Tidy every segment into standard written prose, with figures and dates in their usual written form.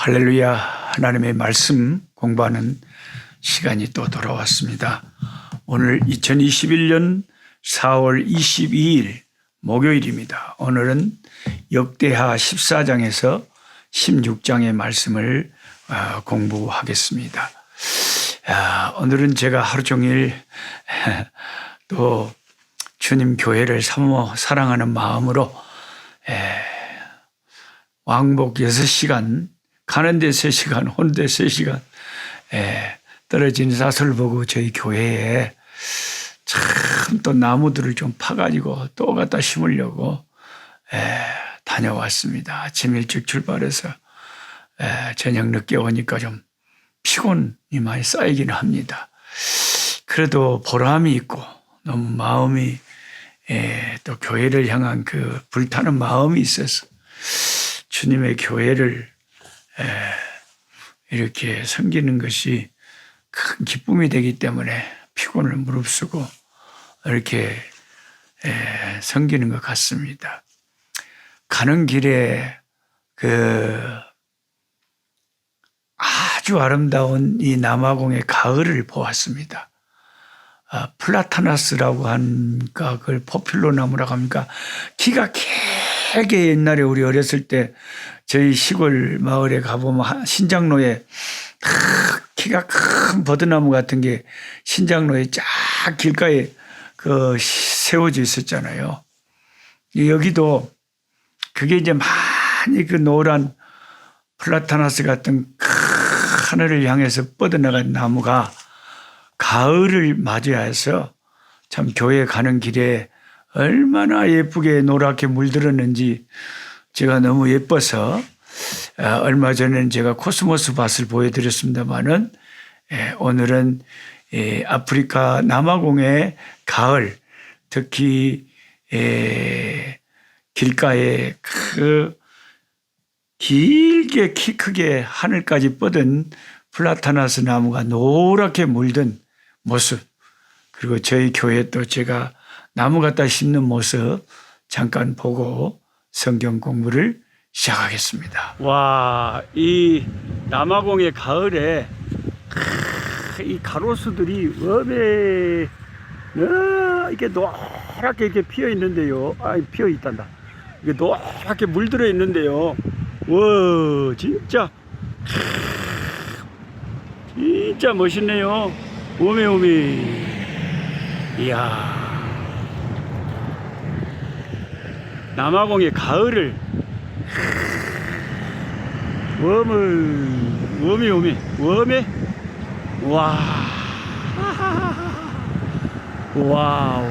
할렐루야. 하나님의 말씀 공부하는 시간이 또 돌아왔습니다. 오늘 2021년 4월 22일 목요일입니다. 오늘은 역대하 14장에서 16장의 말씀을 공부하겠습니다. 오늘은 제가 하루 종일 또 주님 교회를 사랑하는 마음으로 왕복 6시간, 가는 데 3시간, 오는 데 3시간 떨어진 사슬을 보고 저희 교회에 참 또 나무들을 좀 파가지고 또 갖다 심으려고 다녀왔습니다. 아침 일찍 출발해서 저녁 늦게 오니까 좀 피곤이 많이 쌓이기는 합니다. 그래도 보람이 있고 너무 마음이 또 교회를 향한 그 불타는 마음이 있어서 주님의 교회를 이렇게 섬기는 것이 큰 기쁨이 되기 때문에 피곤을 무릅쓰고 이렇게 섬기는 것 같습니다. 가는 길에 아주 아름다운 이 남아공의 가을을 보았습니다. 플라타나스라고 하니까 그걸 포퓰러 나무라고 합니까? 키가 길게 옛날에 우리 어렸을 때 저희 시골 마을에 가보면 신장로에 키가 큰 버드나무 같은 게 신장로에 쫙 길가에 세워져 있었잖아요. 여기도 그게 이제 많이 그 노란 플라타나스 같은 하늘을 향해서 뻗어나간 나무가 가을을 맞이해서 참 교회 가는 길에 얼마나 예쁘게 노랗게 물들었는지 제가 너무 예뻐서 얼마 전에는 제가 코스모스 밭을 보여드렸습니다만은 오늘은 아프리카 남아공의 가을, 특히 길가에 길게 키 크게 하늘까지 뻗은 플라타나스 나무가 노랗게 물든 모습, 그리고 저희 교회 또 제가 나무 갖다 심는 모습 잠깐 보고 성경 공부를 시작하겠습니다. 와, 이 남아공의 가을에 이 가로수들이 이렇게 노랗게 이렇게 피어 있는데요. 피어 있단다. 이게 노랗게 물들어 있는데요. 와, 진짜 멋있네요. 오메오메. 이야. 남아공의 가을을 웜에 와우.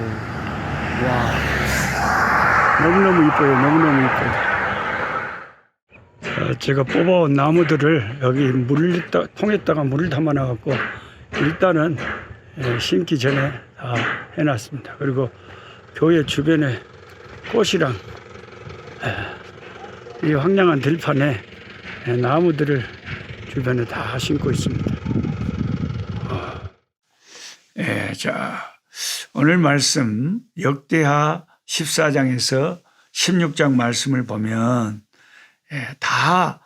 너무너무 이뻐요. 너무너무 이뻐요. 제가 뽑아온 나무들을 여기 통에다가 물을 담아 놔갖고 일단은 심기 전에 다 해놨습니다. 그리고 교회 주변에 꽃이랑 이 황량한 들판에 나무들을 주변에 다 심고 있습니다. 자, 오늘 말씀 역대하 14장에서 16장 말씀을 보면 다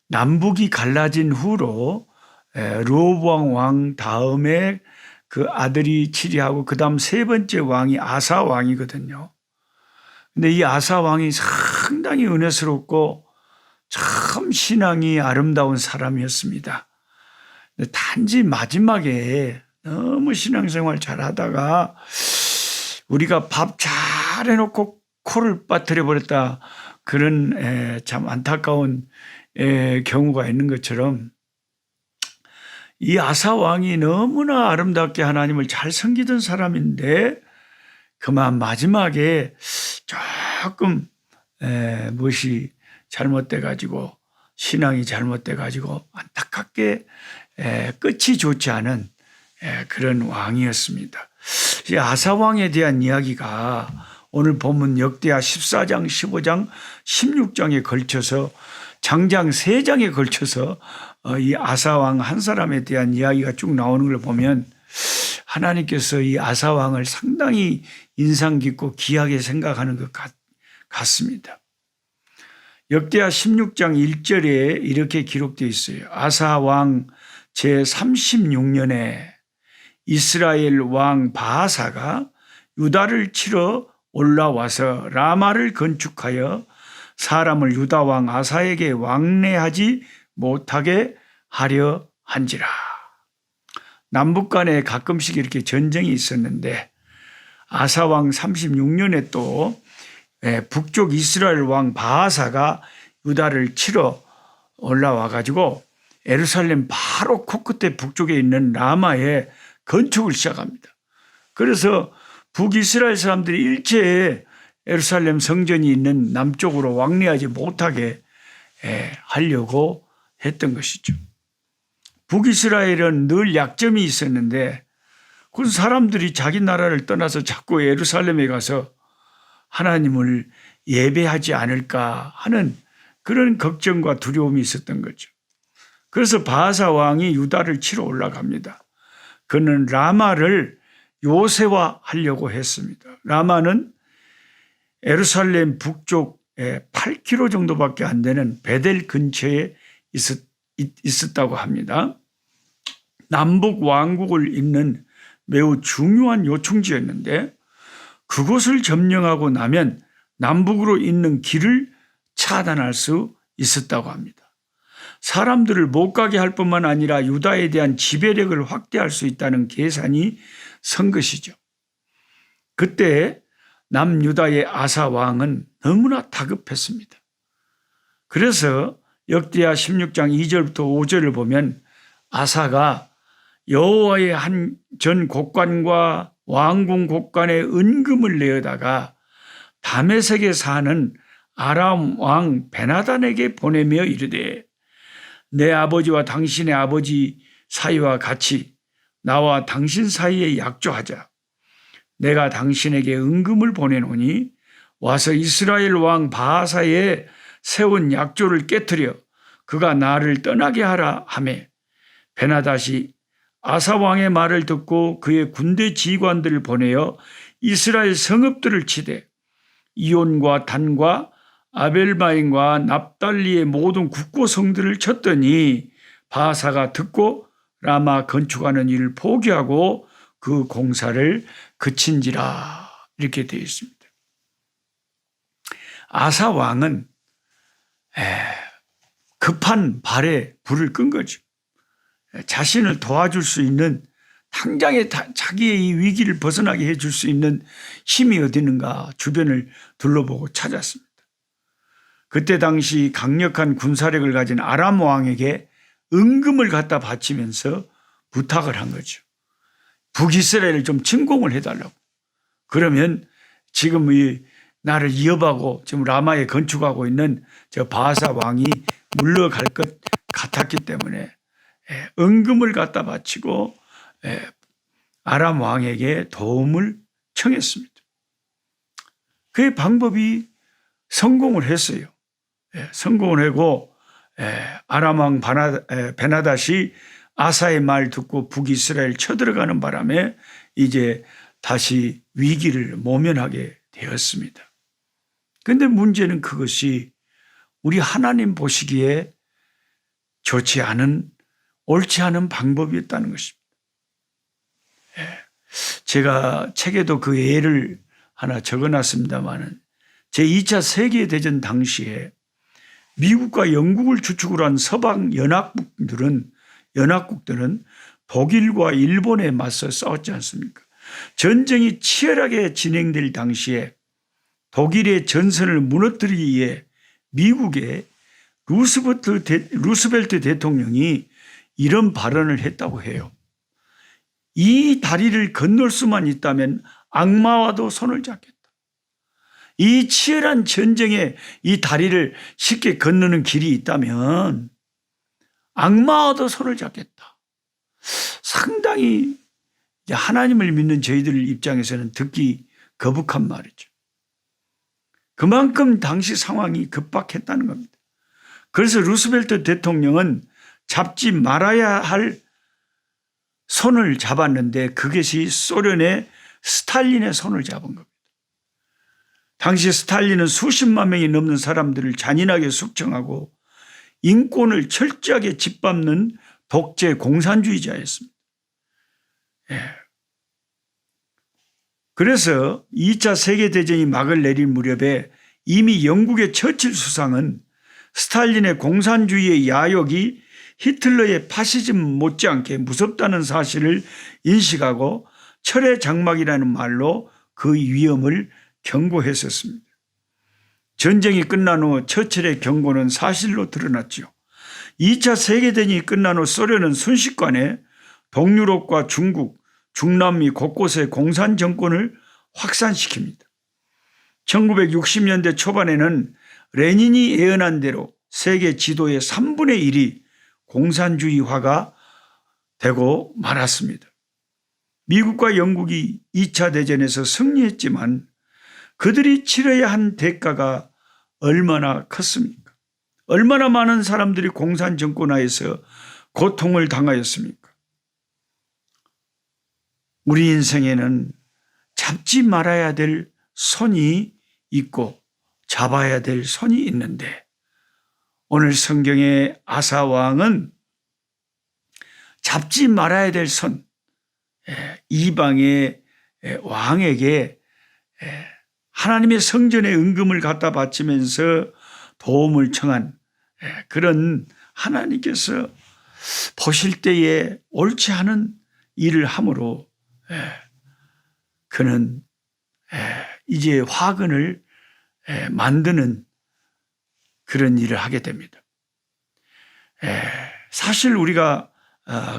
남북이 갈라진 후로 르호보암 왕 다음에 그 아들이 치리하고 그 다음 세 번째 왕이 아사 왕이거든요. 근데 이 아사 왕이 상당히 은혜스럽고 참 신앙이 아름다운 사람이었습니다. 근데 단지 마지막에 너무 신앙생활 잘하다가 우리가 밥 잘 해놓고 코를 빠뜨려 버렸다, 그런 참 안타까운 경우가 있는 것처럼 이 아사 왕이 너무나 아름답게 하나님을 잘 섬기던 사람인데 그만 마지막에 조금 무엇이 잘못돼 가지고 신앙이 잘못돼 가지고 안타깝게 끝이 좋지 않은 그런 왕이었습니다. 이 아사 왕에 대한 이야기가 오늘 본문 역대하 14장, 15장, 16장에 걸쳐서 장장 3장에 걸쳐서 이 아사 왕 한 사람에 대한 이야기가 쭉 나오는 걸 보면 하나님께서 이 아사 왕을 상당히 인상 깊고 귀하게 생각하는 것 같습니다. 역대하 16장 1절에 이렇게 기록되어 있어요. 아사 왕 제36년에 이스라엘 왕 바하사가 유다를 치러 올라와서 라마를 건축하여 사람을 유다 왕 아사에게 왕래하지 못하게 하려 한지라. 남북 간에 가끔씩 이렇게 전쟁이 있었는데 아사 왕 36년에 또 북쪽 이스라엘 왕 바하사가 유다를 치러 올라와 가지고 예루살렘 바로 코끝에 북쪽에 있는 라마에 건축을 시작합니다. 그래서 북이스라엘 사람들이 일제에 예루살렘 성전이 있는 남쪽으로 왕래하지 못하게 하려고 했던 것이죠. 북이스라엘은 늘 약점이 있었는데 그 사람들이 자기 나라를 떠나서 자꾸 예루살렘에 가서 하나님을 예배하지 않을까 하는 그런 걱정과 두려움이 있었던 거죠. 그래서 바하사 왕이 유다를 치러 올라갑니다. 그는 라마를 요새화하려고 했습니다. 라마는 예루살렘 북쪽에 8km 정도밖에 안 되는 베델 근처에 있었다고 합니다. 남북 왕국을 잇는 매우 중요한 요충지였는데 그곳을 점령하고 나면 남북으로 잇는 길을 차단할 수 있었다고 합니다. 사람들을 못 가게 할 뿐만 아니라 유다에 대한 지배력을 확대할 수 있다는 계산이 선 것이죠. 그때 남유다의 아사 왕은 너무나 다급했습니다. 그래서 역대하 16장 2절부터 5절을 보면 아사가 여호와의 한 전 곡관과 왕궁 곡관에 은금을 내어다가 다메섹에 사는 아람 왕 베나단에게 보내며 이르되 내 아버지와 당신의 아버지 사이와 같이 나와 당신 사이에 약조하자. 내가 당신에게 은금을 보내노니 와서 이스라엘 왕 바하사에 세운 약조를 깨뜨려 그가 나를 떠나게 하라 하매 베나닷이 아사 왕의 말을 듣고 그의 군대 지휘관들을 보내어 이스라엘 성읍들을 치되 이온과 단과 아벨마임과 납달리의 모든 국고성들을 쳤더니 바하사가 듣고 라마 건축하는 일을 포기하고 그 공사를 그친지라. 이렇게 되어 있습니다. 아사 왕은 급한 발에 불을 끈 거죠. 자신을 도와줄 수 있는 당장에 자기의 이 위기를 벗어나게 해줄 수 있는 힘이 어디 있는가 주변을 둘러보고 찾았습니다. 그때 당시 강력한 군사력을 가진 아람 왕에게 은금을 갖다 바치면서 부탁을 한 거죠. 북이스라엘을 좀 침공을 해달라고. 그러면 지금 이 나를 이어가고 지금 라마에 건축하고 있는 저 바하사 왕이 물러갈 것 같았기 때문에 은금을 갖다 바치고 아람 왕에게 도움을 청했습니다. 그의 방법이 성공을 했어요. 성공을 하고 아람 왕 베나닷이 아사의 말 듣고 북이스라엘 쳐들어가는 바람에 이제 다시 위기를 모면하게 되었습니다. 그런데 문제는 그것이 우리 하나님 보시기에 좋지 않은 옳지 않은 방법이었다는 것입니다. 제가 책에도 그 예를 하나 적어놨습니다만 제2차 세계대전 당시에 미국과 영국을 주축으로 한 서방 연합국들은 독일과 일본에 맞서 싸웠지 않습니까? 전쟁이 치열하게 진행될 당시에 독일의 전선을 무너뜨리기 위해 미국의 루스벨트 대통령이 이런 발언을 했다고 해요. 이 다리를 건널 수만 있다면 악마와도 손을 잡겠다. 이 치열한 전쟁에 이 다리를 쉽게 건너는 길이 있다면 악마와도 손을 잡겠다. 상당히 하나님을 믿는 저희들 입장에서는 듣기 거북한 말이죠. 그만큼 당시 상황이 급박했다는 겁니다. 그래서 루스벨트 대통령은 잡지 말아야 할 손을 잡았는데 그것이 소련의 스탈린의 손을 잡은 겁니다. 당시 스탈린은 수십만 명이 넘는 사람들을 잔인하게 숙청하고 인권을 철저하게 짓밟는 독재 공산주의자였습니다. 그래서 2차 세계대전이 막을 내릴 무렵에 이미 영국의 처칠 수상은 스탈린의 공산주의의 야욕이 히틀러의 파시즘 못지않게 무섭다는 사실을 인식하고 철의 장막이라는 말로 그 위험을 경고했었습니다. 전쟁이 끝난 후 처칠의 경고는 사실로 드러났죠. 2차 세계대전이 끝난 후 소련은 순식간에 동유럽과 중국, 중남미 곳곳에 공산 정권을 확산시킵니다. 1960년대 초반에는 레닌이 예언한 대로 세계 지도의 3분의 1이 공산주의화가 되고 말았습니다. 미국과 영국이 2차 대전에서 승리했지만 그들이 치러야 한 대가가 얼마나 컸습니까? 얼마나 많은 사람들이 공산 정권하에서 고통을 당하였습니까? 우리 인생에는 잡지 말아야 될 손이 있고 잡아야 될 손이 있는데 오늘 성경의 아사 왕은 잡지 말아야 될 손, 이방의 왕에게 하나님의 성전에 은금을 갖다 바치면서 도움을 청한 그런 하나님께서 보실 때에 옳지 않은 일을 함으로 그는 이제 화근을 만드는 그런 일을 하게 됩니다. 사실 우리가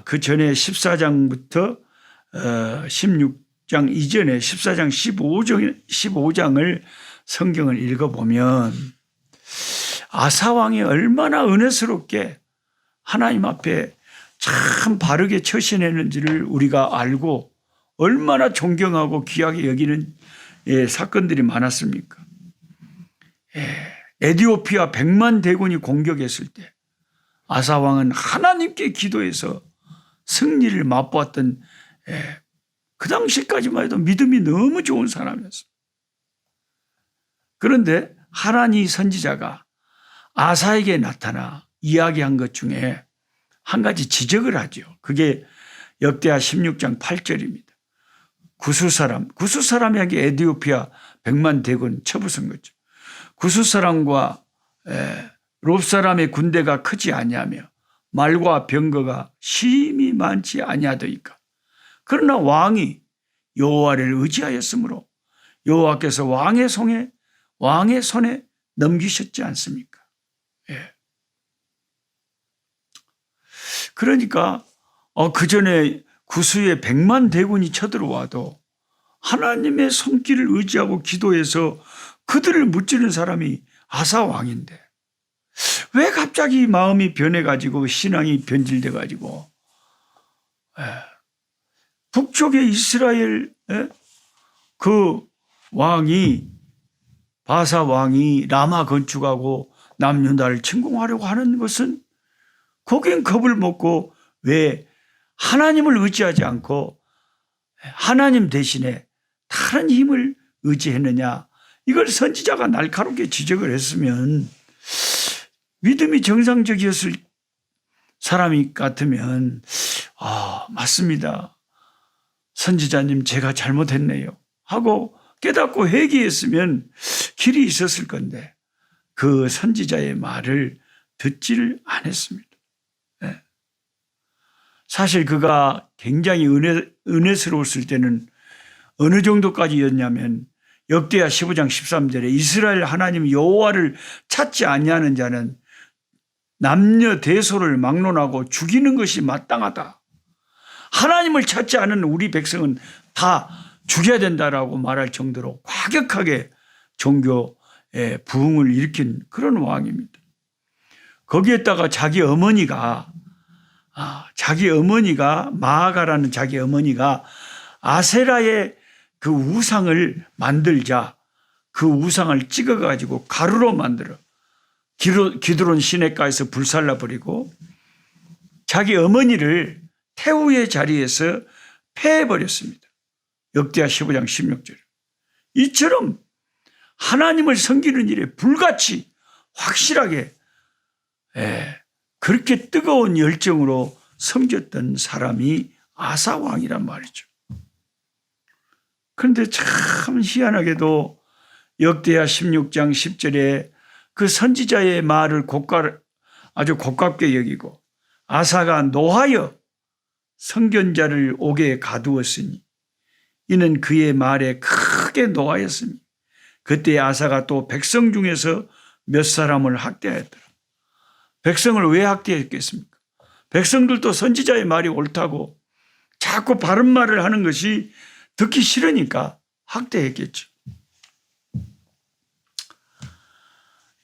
그 전에 14장부터 16장 이전에 14장 15장을 성경을 읽어보면 아사왕이 얼마나 은혜스럽게 하나님 앞에 참 바르게 처신했는지를 우리가 알고 얼마나 존경하고 귀하게 여기는 사건들이 많았습니까? 에디오피아 100만 대군이 공격했을 때 아사왕은 하나님께 기도해서 승리를 맛보았던 그 당시까지만 해도 믿음이 너무 좋은 사람이었어요. 그런데 하나니 선지자가 아사에게 나타나 이야기한 것 중에 한 가지 지적을 하죠. 그게 역대하 16장 8절입니다. 구스 사람에게 에디오피아 100만 대군 쳐부순 거죠. 구스 사람과 롭 사람의 군대가 크지 아니하며 말과 병거가 심히 많지 아니하더이까. 그러나 왕이 여호와를 의지하였으므로 여호와께서 왕의 손에 넘기셨지 않습니까? 그러니까 그 전에 구스에 100만 대군이 쳐들어와도 하나님의 손길을 의지하고 기도해서 그들을 무찌른 사람이 아사 왕인데 왜 갑자기 마음이 변해가지고 신앙이 변질돼가지고 북쪽의 이스라엘 그 왕이 바사 왕이 라마 건축하고 남유다를 침공하려고 하는 것은 거긴 겁을 먹고 왜 하나님을 의지하지 않고 하나님 대신에 다른 힘을 의지했느냐. 이걸 선지자가 날카롭게 지적을 했으면 믿음이 정상적이었을 사람이 같으면 맞습니다. 선지자님 제가 잘못했네요 하고 깨닫고 회개했으면 길이 있었을 건데 그 선지자의 말을 듣지를 않았습니다. 사실 그가 굉장히 은혜스러웠을 때는 어느 정도까지였냐면 역대하 15장 13절에 이스라엘 하나님 여호와를 찾지 아니하는 자는 남녀 대소를 막론하고 죽이는 것이 마땅하다. 하나님을 찾지 않은 우리 백성은 다 죽여야 된다라고 말할 정도로 과격하게 종교의 부흥을 일으킨 그런 왕입니다. 거기에다가 자기 어머니가 마아가라는 자기 어머니가 아세라의 그 우상을 만들자 그 우상을 찍어가지고 가루로 만들어 기드론 시냇가에서 불살라버리고 자기 어머니를 태우의 자리에서 패해버렸습니다. 역대하 15장 16절. 이처럼 하나님을 섬기는 일에 불같이 확실하게 그렇게 뜨거운 열정으로 섬겼던 사람이 아사 왕이란 말이죠. 그런데 참 희한하게도 역대하 16장 10절에 그 선지자의 말을 아주 고깝게 여기고 아사가 노하여 선견자를 옥에 가두었으니 이는 그의 말에 크게 노하였으니 그때 아사가 또 백성 중에서 몇 사람을 학대하였더라. 백성을 왜 학대했겠습니까? 백성들도 선지자의 말이 옳다고 자꾸 바른 말을 하는 것이 듣기 싫으니까 학대했겠죠.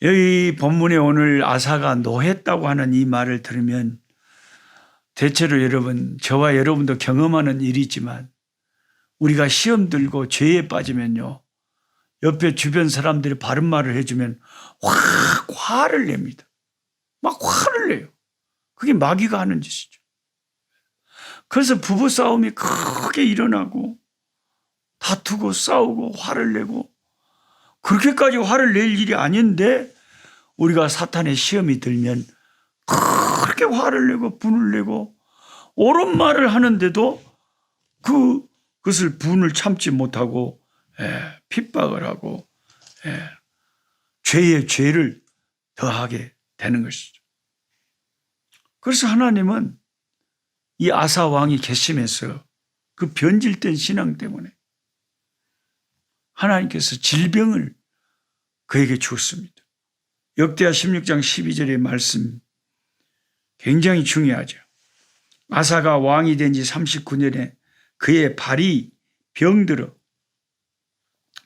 여기 본문에 오늘 아사가 노했다고 하는 이 말을 들으면 대체로 여러분, 저와 여러분도 경험하는 일이지만 우리가 시험 들고 죄에 빠지면요, 옆에 주변 사람들이 바른 말을 해주면 확 화를 냅니다. 막 화를 내요. 그게 마귀가 하는 짓이죠. 그래서 부부싸움이 크게 일어나고 다투고 싸우고 화를 내고, 그렇게까지 화를 낼 일이 아닌데 우리가 사탄의 시험이 들면 그렇게 화를 내고 분을 내고 옳은 말을 하는데도 그것을 분을 참지 못하고 핍박을 하고 죄에 죄를 더하게 되는 것이죠. 그래서 하나님은 이 아사 왕이 괘씸해서 그 변질된 신앙 때문에 하나님께서 질병을 그에게 주었습니다. 역대하 16장 12절의 말씀 굉장히 중요하죠. 아사가 왕이 된 지 39년에 그의 발이 병들어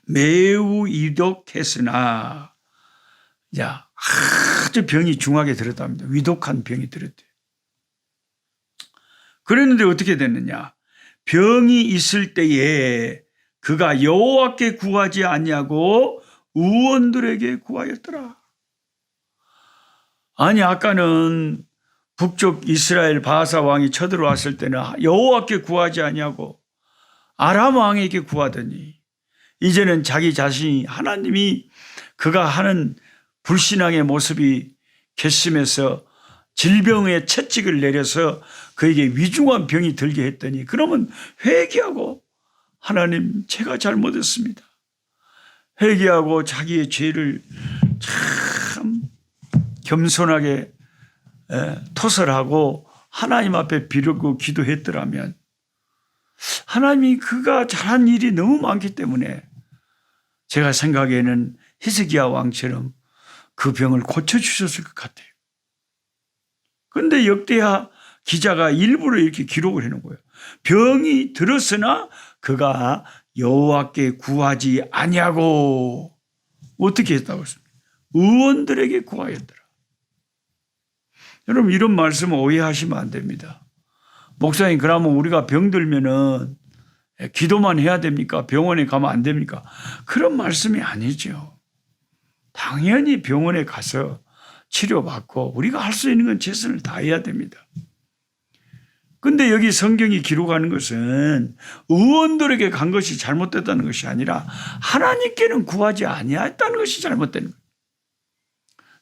매우 위독했으나, 아주 병이 중하게 들었답니다. 위독한 병이 들었대요. 그랬는데 어떻게 됐느냐? 병이 있을 때에 그가 여호와께 구하지 아니하고 의원들에게 구하였더라. 아니, 아까는 북쪽 이스라엘 바하사 왕이 쳐들어왔을 때는 여호와께 구하지 아니하고 아람 왕에게 구하더니 이제는 자기 자신이, 하나님이 그가 하는 불신앙의 모습이 괘씸해서 질병의 채찍을 내려서 그에게 위중한 병이 들게 했더니, 그러면 회개하고 하나님, 제가 잘못했습니다. 회개하고 자기의 죄를 참 겸손하게 토설하고 하나님 앞에 비르고 기도했더라면 하나님이 그가 잘한 일이 너무 많기 때문에 제가 생각에는 히스기야 왕처럼 그 병을 고쳐주셨을 것 같아요. 그런데 역대하 기자가 일부러 이렇게 기록을 해놓은 거예요. 병이 들었으나 그가 여호와께 구하지 아니하고 어떻게 했다고 했습니까? 의원들에게 구하였더라. 여러분, 이런 말씀 오해하시면 안 됩니다. 목사님, 그러면 우리가 병들면은 기도만 해야 됩니까? 병원에 가면 안 됩니까? 그런 말씀이 아니죠. 당연히 병원에 가서 치료받고 우리가 할 수 있는 건 최선을 다해야 됩니다. 근데 여기 성경이 기록하는 것은 의원들에게 간 것이 잘못됐다는 것이 아니라 하나님께는 구하지 아니했다는 것이 잘못된 거예요.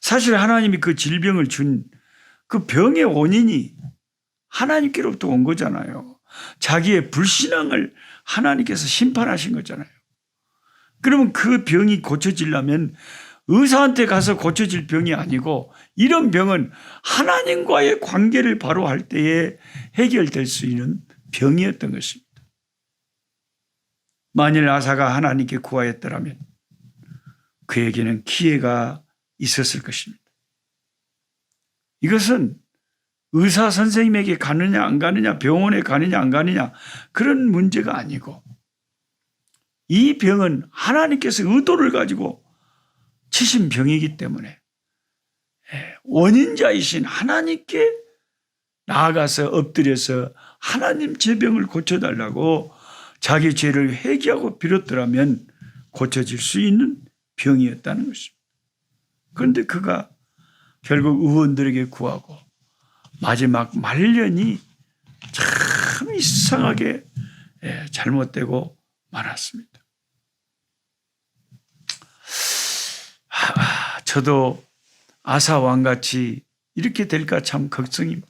사실 하나님이 그 질병을 준 그 병의 원인이 하나님께로부터 온 거잖아요. 자기의 불신앙을 하나님께서 심판하신 거잖아요. 그러면 그 병이 고쳐지려면 의사한테 가서 고쳐질 병이 아니고, 이런 병은 하나님과의 관계를 바로 할 때에 해결될 수 있는 병이었던 것입니다. 만일 아사가 하나님께 구하였더라면 그에게는 기회가 있었을 것입니다. 이것은 의사 선생님에게 가느냐 안 가느냐, 병원에 가느냐 안 가느냐, 그런 문제가 아니고, 이 병은 하나님께서 의도를 가지고 치신 병이기 때문에 원인자이신 하나님께 나아가서 엎드려서 하나님 제 병을 고쳐달라고 자기 죄를 회개하고 빌었더라면 고쳐질 수 있는 병이었다는 것입니다. 그런데 그가 결국 의원들에게 구하고 마지막 말년이 참 이상하게 잘못되고 말았습니다. 저도 아사 왕같이 이렇게 될까 참 걱정입니다.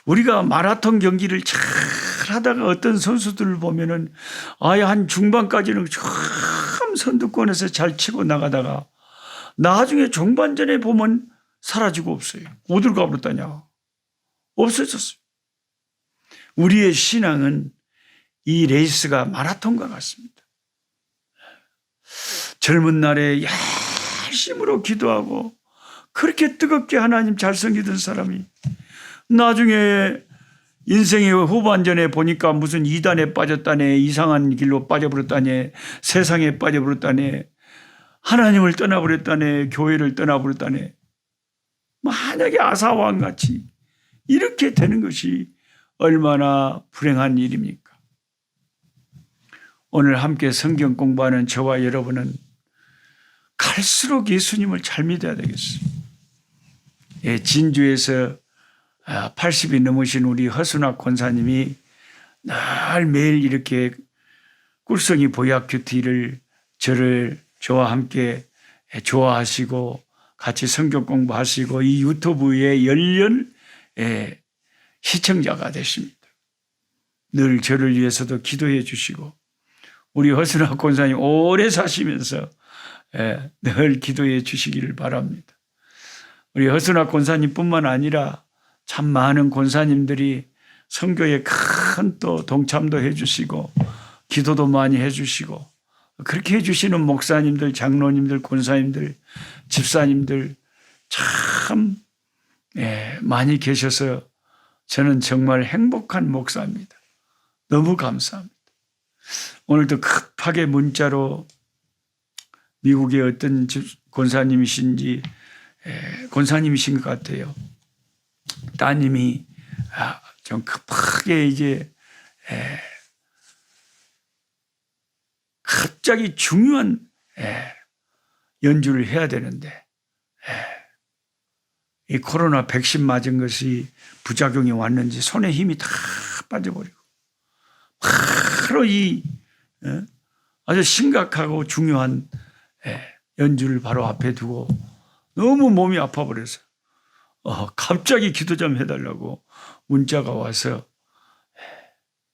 우리가 마라톤 경기를 잘 하다가 어떤 선수들을 보면은 아예 한 중반까지는 참 선두권에서 잘 치고 나가다가 나중에 종반전에 보면 사라지고 없어요. 어딜 가버렸다냐. 없어졌어요. 우리의 신앙은 이 레이스가 마라톤과 같습니다. 젊은 날에 열심으로 기도하고 그렇게 뜨겁게 하나님 잘 섬기던 사람이 나중에 인생의 후반전에 보니까 무슨 이단에 빠졌다네, 이상한 길로 빠져버렸다네, 세상에 빠져버렸다네, 하나님을 떠나버렸다네, 교회를 떠나버렸다네. 만약에 아사왕같이 이렇게 되는 것이 얼마나 불행한 일입니까? 오늘 함께 성경 공부하는 저와 여러분은 갈수록 예수님을 잘 믿어야 되겠어요. 예, 진주에서 80이 넘으신 우리 허순학 권사님이 늘 매일 이렇게 꿀성이 보약 큐티를 저와 함께 좋아하시고 같이 성경 공부하시고 이 유튜브에 열렬 시청자가 되십니다. 늘 저를 위해서도 기도해 주시고 우리 허순학 권사님 오래 사시면서 늘 기도해 주시기를 바랍니다. 우리 허순학 권사님뿐만 아니라 참 많은 권사님들이 선교에 큰 또 동참도 해주시고 기도도 많이 해주시고 그렇게 해주시는 목사님들, 장로님들, 권사님들, 집사님들 참 많이 계셔서 저는 정말 행복한 목사입니다. 너무 감사합니다. 오늘도 급하게 문자로 미국의 어떤 권사님이신 것 같아요. 따님이 좀 급하게 이제 갑자기 중요한 연주를 해야 되는데 이 코로나 백신 맞은 것이 부작용이 왔는지 손에 힘이 다 빠져버리고 바로 이 아주 심각하고 중요한 연주를 바로 앞에 두고 너무 몸이 아파버려서 갑자기 기도 좀 해달라고 문자가 와서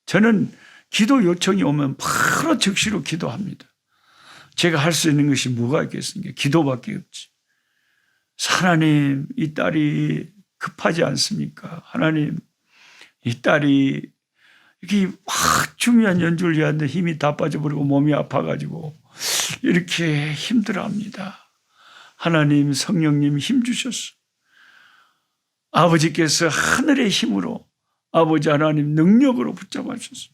저는 기도 요청이 오면 바로 즉시로 기도합니다. 제가 할 수 있는 것이 뭐가 있겠습니까? 기도밖에 없지. 하나님, 이 딸이 급하지 않습니까? 하나님, 이 딸이 이렇게 막 중요한 연주를 해야 하는데 힘이 다 빠져버리고 몸이 아파가지고 이렇게 힘들어합니다. 하나님, 성령님 힘 주셨어. 아버지께서 하늘의 힘으로 아버지 하나님 능력으로 붙잡아 주셨어.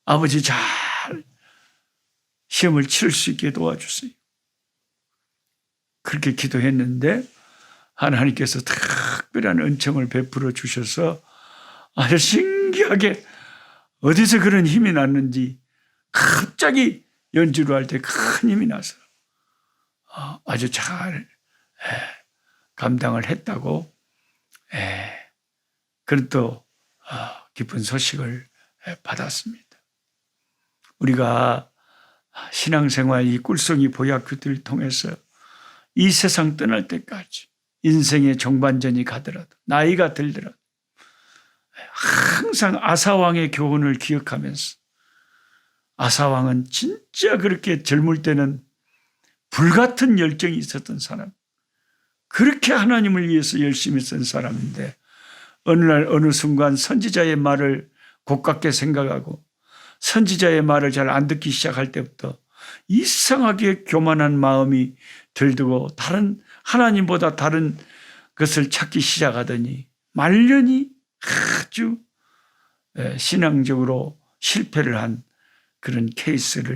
아버지 잘 시험을 치를 수 있게 도와주세요. 그렇게 기도했는데 하나님께서 특별한 은총을 베풀어 주셔서 아주 신기하게 어디서 그런 힘이 났는지 갑자기 연주를 할 때 큰 힘이 나서 아주 잘 감당을 했다고 그런 또 기쁜 소식을 받았습니다. 우리가 신앙생활 이 꿀송이 보약교들을 통해서 이 세상 떠날 때까지 인생의 종반전이 가더라도 나이가 들더라도 항상 아사왕의 교훈을 기억하면서 아사왕은 진짜 그렇게 젊을 때는 불같은 열정이 있었던 사람, 그렇게 하나님을 위해서 열심히 쓴 사람인데 어느 날 어느 순간 선지자의 말을 고깝게 생각하고 선지자의 말을 잘 안 듣기 시작할 때부터 이상하게 교만한 마음이 들고 하나님보다 다른 것을 찾기 시작하더니 말년이 아주 신앙적으로 실패를 한 그런 케이스가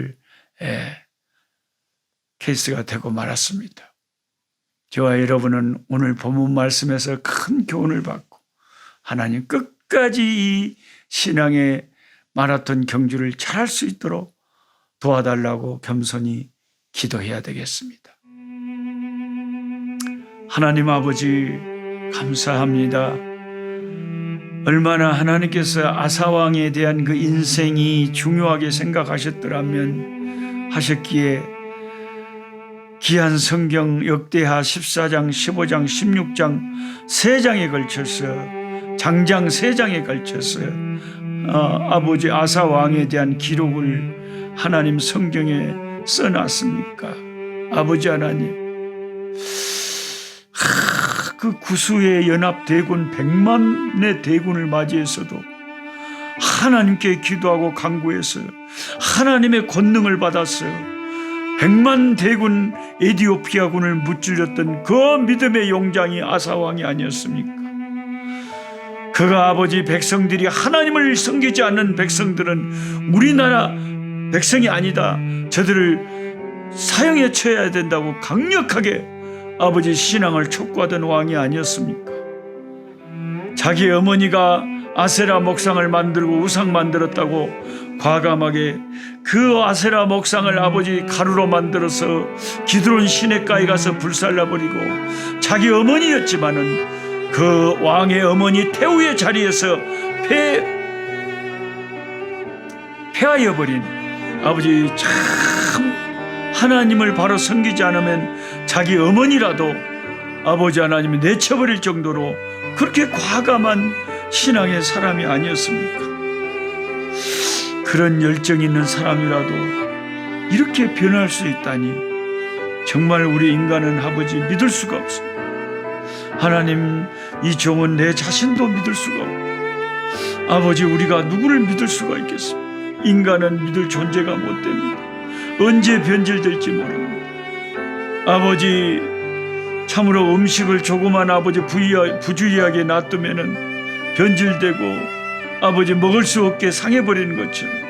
되고 말았습니다. 저와 여러분은 오늘 본문 말씀에서 큰 교훈을 받고 하나님 끝까지 이 신앙의 마라톤 경주를 잘할 수 있도록 도와달라고 겸손히 기도해야 되겠습니다. 하나님 아버지 감사합니다. 얼마나 하나님께서 아사왕에 대한 그 인생이 중요하게 생각하셨더라면 하셨기에 귀한 성경 역대하 14장, 15장, 16장 3장에 걸쳐서 장장 3장에 걸쳐서 아버지 아사 왕에 대한 기록을 하나님 성경에 써놨습니까? 아버지 하나님, 그 구수의 연합 대군 100만의 대군을 맞이해서도 하나님께 기도하고 간구해서 하나님의 권능을 받아서 100만 대군 에디오피아군을 무찔렀던 그 믿음의 용장이 아사왕이 아니었습니까? 그가 아버지 백성들이 하나님을 섬기지 않는 백성들은 우리나라 백성이 아니다, 저들을 사형에 처해야 된다고 강력하게 아버지 신앙을 촉구하던 왕이 아니었습니까? 자기 어머니가 아세라 목상을 만들고 우상 만들었다고 과감하게 그 아세라 목상을 아버지 가루로 만들어서 기드론 시냇가에 가서 불살라버리고, 자기 어머니였지만은 그 왕의 어머니 태우의 자리에서 폐하여버린 아버지, 참 하나님을 바로 섬기지 않으면 자기 어머니라도 아버지 하나님이 내쳐버릴 정도로 그렇게 과감한 신앙의 사람이 아니었습니까? 그런 열정 있는 사람이라도 이렇게 변할 수 있다니 정말 우리 인간은 아버지 믿을 수가 없습니다. 하나님, 이 종은 내 자신도 믿을 수가 없고, 아버지 우리가 누구를 믿을 수가 있겠습니까? 인간은 믿을 존재가 못 됩니다. 언제 변질될지 모릅니다. 아버지, 참으로 음식을 조그만 아버지 부주의하게 놔두면은 변질되고 아버지 먹을 수 없게 상해버리는 것처럼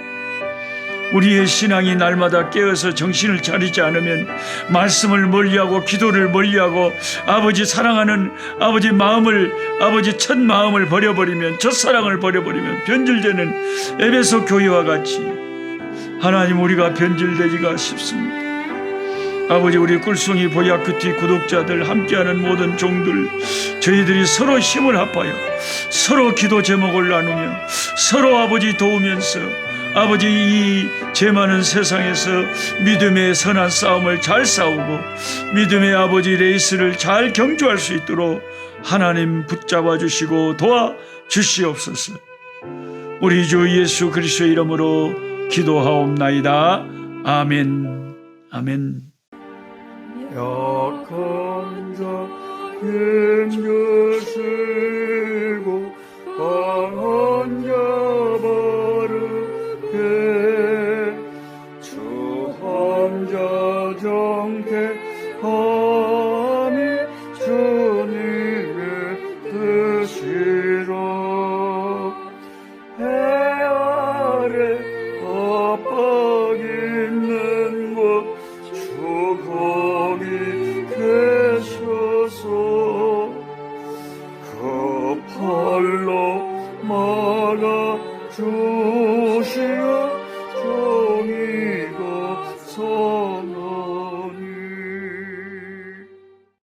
우리의 신앙이 날마다 깨어서 정신을 차리지 않으면, 말씀을 멀리하고 기도를 멀리하고 아버지 사랑하는 아버지 마음을, 아버지 첫 마음을 버려버리면, 첫사랑을 버려버리면 변질되는 에베소 교회와 같이 하나님, 우리가 변질되기가 쉽습니다. 아버지, 우리 꿀송이 보야크티 구독자들, 함께하는 모든 종들, 저희들이 서로 힘을 합하여 서로 기도 제목을 나누며 서로 아버지 도우면서 아버지 이 죄 많은 세상에서 믿음의 선한 싸움을 잘 싸우고 믿음의 아버지 레이스를 잘 경주할 수 있도록 하나님 붙잡아 주시고 도와 주시옵소서. 우리 주 예수 그리스도의 이름으로 기도하옵나이다. 아멘. 아멘. 약한 자 힘주시고 강한 자 바르게 주한 자 정케함이 주님의 뜻이라. 해 아래 압박 있는 곳 주 거기 계셔서 그 팔로 막아 주시옵소서.